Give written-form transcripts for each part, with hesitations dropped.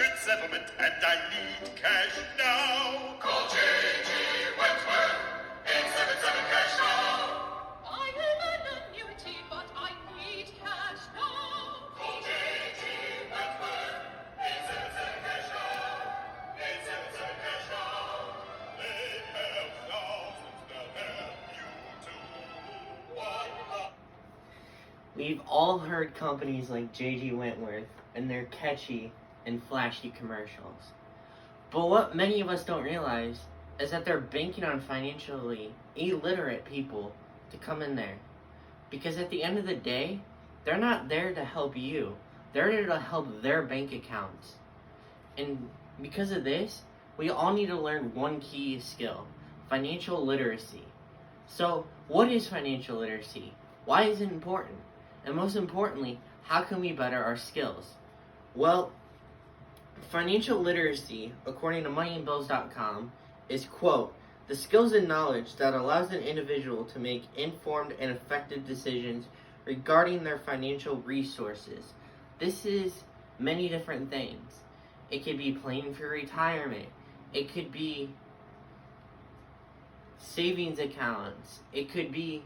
urgent settlement and I need cash now. Call J.G. Wentworth, 877 cash now. I have an annuity, but I need cash now. Call J.G. Wentworth, 877 cash now. 877 cash now. They have thousands, they'll help you too. What? We've all heard companies like J.G. Wentworth and their catchy and flashy commercials. But what many of us don't realize is that they're banking on financially illiterate people to come in there. Because at the end of the day, they're not there to help you. They're there to help their bank accounts. And because of this, we all need to learn one key skill: financial literacy. So, what is financial literacy? Why is it important? And most importantly, how can we better our skills? Well, financial literacy, according to moneyandbills.com, is, quote, the skills and knowledge that allows an individual to make informed and effective decisions regarding their financial resources. This is many different things. It could be planning for retirement. It could be savings accounts. It could be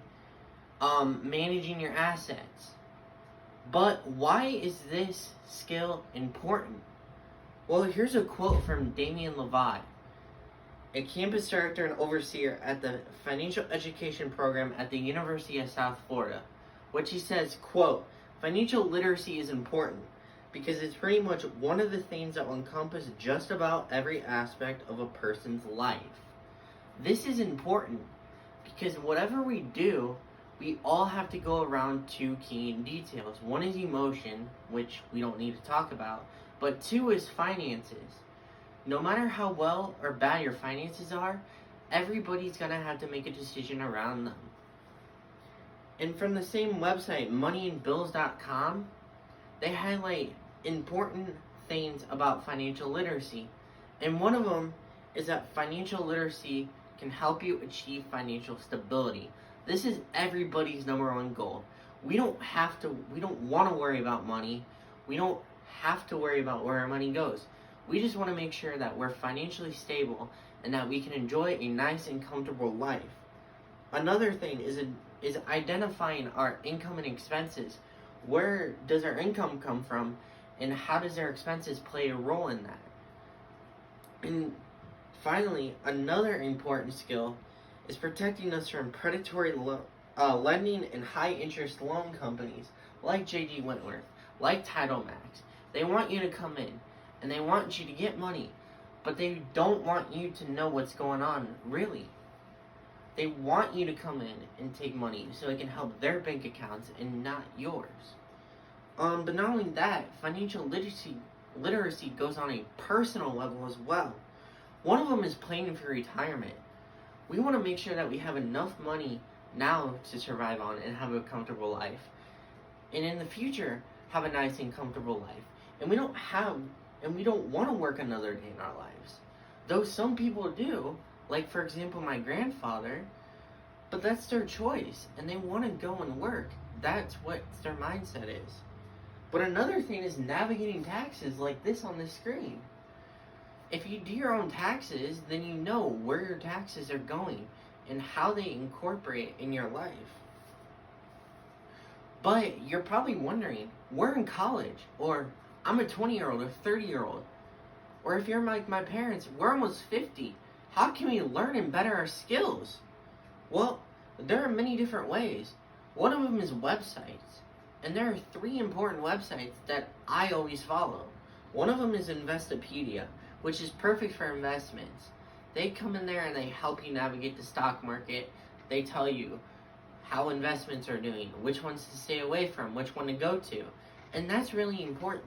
managing your assets. But why is this skill important? Well, here's a quote from Damian Levi, a campus director and overseer at the Financial Education Program at the University of South Florida, which he says, quote, financial literacy is important because it's pretty much one of the things that will encompass just about every aspect of a person's life. This is important because whatever we do, we all have to go around two key details. One is emotion, which we don't need to talk about, but two is finances. No matter how well or bad your finances are, everybody's gonna have to make a decision around them. And from the same website, moneyandbills.com, they highlight important things about financial literacy. And one of them is that financial literacy can help you achieve financial stability. This is everybody's number one goal. We don't want to worry about money. We don't have to worry about where our money goes. We just want to make sure that we're financially stable and that we can enjoy a nice and comfortable life. Another thing is identifying our income and expenses. Where does our income come from, and how does our expenses play a role in that? And finally, another important skill is protecting us from predatory lending and high-interest loan companies like J.G. Wentworth, like Title Max. They want you to come in, and they want you to get money, but they don't want you to know what's going on, really. They want you to come in and take money so it can help their bank accounts and not yours. But not only that, financial literacy goes on a personal level as well. One of them is planning for retirement. We want to make sure that we have enough money now to survive on and have a comfortable life. And in the future, have a nice and comfortable life. And we don't want to work another day in our lives. Though some people do, like for example my grandfather, but that's their choice and they want to go and work. That's what their mindset is. But another thing is navigating taxes like this on the screen. If you do your own taxes, then you know where your taxes are going and how they incorporate in your life. But you're probably wondering, we're in college, or I'm a 20-year-old or 30-year-old, or if you're like my parents, we're almost 50. How can we learn and better our skills? Well, there are many different ways. One of them is websites, and there are 3 important websites that I always follow. One of them is Investopedia, which is perfect for investments. They come in there and they help you navigate the stock market. They tell you how investments are doing, which ones to stay away from, which one to go to. And that's really important.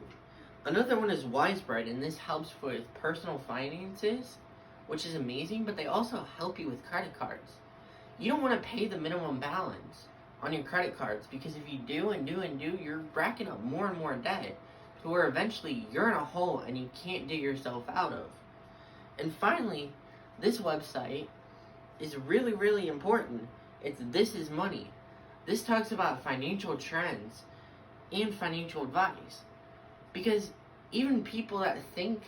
Another one is Wisebread, and this helps with personal finances, which is amazing, but they also help you with credit cards. You don't want to pay the minimum balance on your credit cards, because if you do, you're racking up more and more debt to where eventually you're in a hole and you can't dig yourself out of. And finally, this website is really, really important. It's This Is Money. This talks about financial trends and financial advice. Because even people that think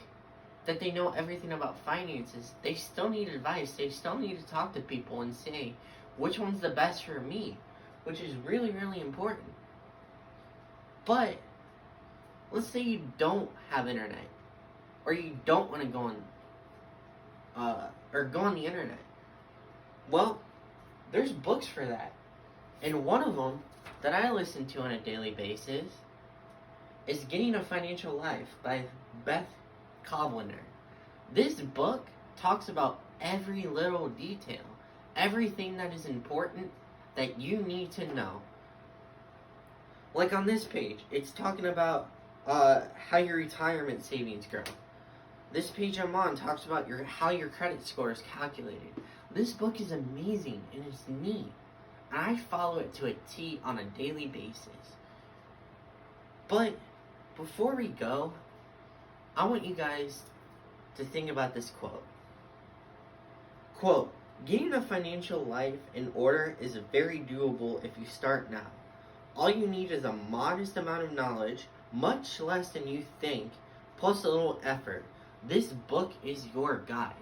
that they know everything about finances, they still need advice. They still need to talk to people and say, which one's the best for me? Which is really, really important. But, let's say you don't have internet. Or you don't want to go on the internet. Well, there's books for that. And one of them that I listen to on a daily basis is Getting a Financial Life by Beth Kovliner. This book talks about every little detail, everything that is important that you need to know. Like on this page, it's talking about how your retirement savings grow. This page I'm on talks about how your credit score is calculated. This book is amazing and it's neat. And I follow it to a T on a daily basis. But before we go, I want you guys to think about this quote. Quote, "Getting a financial life in order is very doable if you start now. All you need is a modest amount of knowledge, much less than you think, plus a little effort. This book is your guide."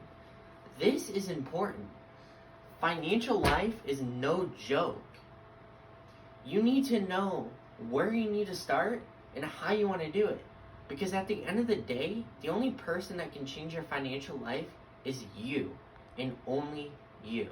This is important. Financial life is no joke. You need to know where you need to start and how you want to do it. Because at the end of the day, the only person that can change your financial life is you, and only you.